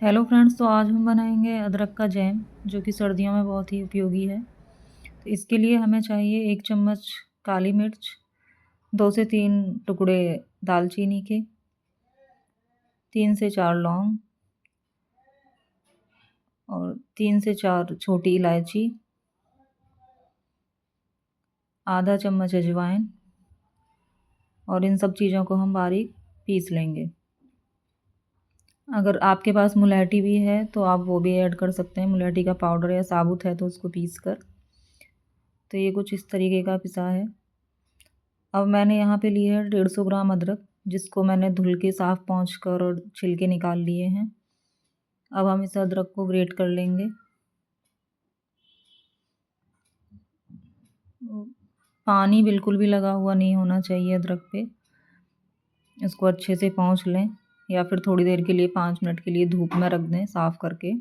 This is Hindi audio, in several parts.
हेलो फ्रेंड्स, तो आज हम बनाएंगे अदरक का जैम जो कि सर्दियों में बहुत ही उपयोगी है। तो इसके लिए हमें चाहिए 1 चम्मच काली मिर्च, 2 से 3 टुकड़े दालचीनी के, 3 से 4 लौंग और 3 से 4 छोटी इलायची, आधा चम्मच अजवाइन और इन सब चीज़ों को हम बारीक पीस लेंगे। अगर आपके पास मुलैठी भी है तो आप वो भी ऐड कर सकते हैं, मुलैठी का पाउडर या साबुत है तो उसको पीस कर। तो ये कुछ इस तरीके का पिसा है। अब मैंने यहाँ पे लिए है 150 ग्राम अदरक, जिसको मैंने धुल के साफ़ पोंछ कर और छिलके निकाल लिए हैं। अब हम इस अदरक को ग्रेट कर लेंगे। पानी बिल्कुल भी लगा हुआ नहीं होना चाहिए अदरक पे। इसको अच्छे से पोंछ लें या फिर थोड़ी देर के लिए 5 मिनट के लिए धूप में रख दें साफ़ करके।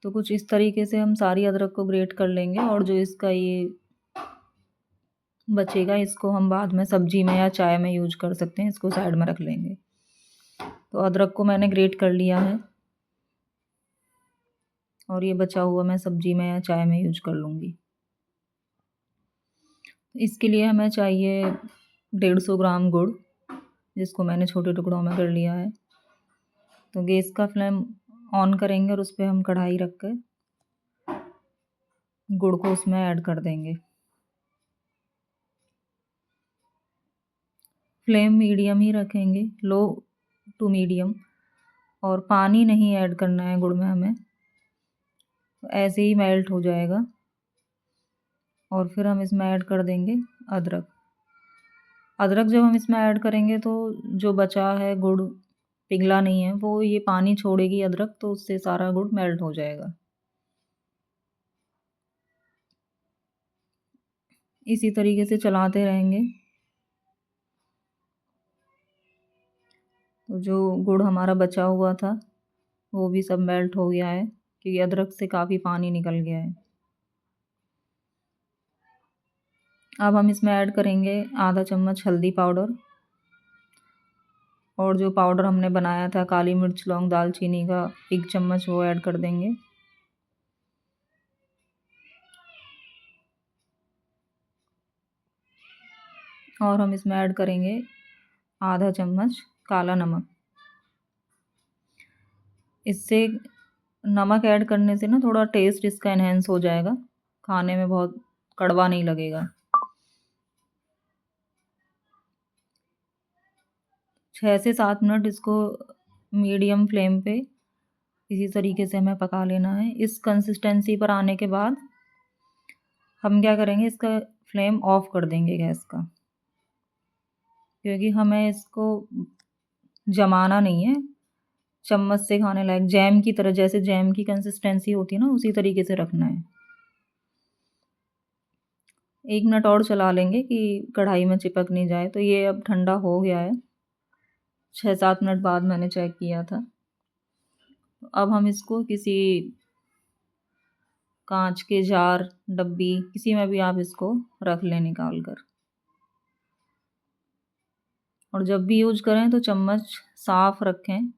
तो कुछ इस तरीके से हम सारी अदरक को ग्रेट कर लेंगे और जो इसका ये बचेगा इसको हम बाद में सब्जी में या चाय में यूज कर सकते हैं। इसको साइड में रख लेंगे। तो अदरक को मैंने ग्रेट कर लिया है और ये बचा हुआ मैं सब्जी में या चाय में यूज कर लूँगी। इसके लिए हमें चाहिए 150 ग्राम गुड़, जिसको मैंने छोटे टुकड़ों में कर लिया है। तो गैस का फ्लेम ऑन करेंगे और उस पर हम कढ़ाई रख कर गुड़ को उसमें ऐड कर देंगे। फ्लेम मीडियम ही रखेंगे, लो टू मीडियम, और पानी नहीं ऐड करना है गुड़ में हमें। तो ऐसे ही मेल्ट हो जाएगा और फिर हम इसमें ऐड कर देंगे अदरक। अदरक जब हम इसमें ऐड करेंगे तो जो बचा है गुड़ पिघला नहीं है, वो ये पानी छोड़ेगी अदरक, तो उससे सारा गुड़ मेल्ट हो जाएगा। इसी तरीके से चलाते रहेंगे। तो जो गुड़ हमारा बचा हुआ था वो भी सब मेल्ट हो गया है, क्योंकि अदरक से काफ़ी पानी निकल गया है। अब हम इसमें ऐड करेंगे आधा चम्मच हल्दी पाउडर और जो पाउडर हमने बनाया था काली मिर्च लौंग दालचीनी का 1 चम्मच, वो ऐड कर देंगे। और हम इसमें ऐड करेंगे आधा चम्मच काला नमक। इससे नमक ऐड करने से ना थोड़ा टेस्ट इसका एनहेंस हो जाएगा, खाने में बहुत कड़वा नहीं लगेगा। 6 से 7 मिनट इसको मीडियम फ्लेम पे इसी तरीके से हमें पका लेना है। इस कंसिस्टेंसी पर आने के बाद हम क्या करेंगे, इसका फ्लेम ऑफ कर देंगे गैस का, क्योंकि हमें इसको जमाना नहीं है। चम्मच से खाने लायक जैम की तरह, जैसे जैम की कंसिस्टेंसी होती है ना, उसी तरीके से रखना है। 1 मिनट और चला लेंगे कि कढ़ाई में चिपक नहीं जाए। तो ये अब ठंडा हो गया है, 6-7 मिनट बाद मैंने चेक किया था। अब हम इसको किसी कांच के जार, डब्बी, किसी में भी आप इसको रख लें निकाल कर। और जब भी यूज करें तो चम्मच साफ रखें,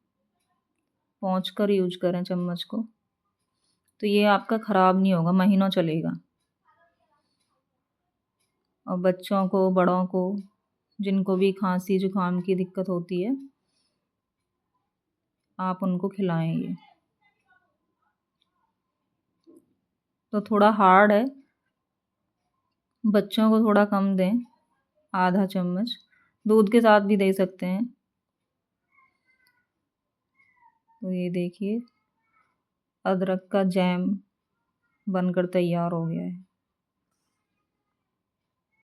पोंछ कर यूज करें चम्मच को। तो ये आपका ख़राब नहीं होगा, महीनों चलेगा। और बच्चों को, बड़ों को, जिनको भी खांसी जुकाम की दिक्कत होती है, आप उनको खिलाएं ये। तो थोड़ा हार्ड है, बच्चों को थोड़ा कम दें, आधा चम्मच। दूध के साथ भी दे सकते हैं। तो ये देखिए अदरक का जैम बनकर तैयार हो गया है।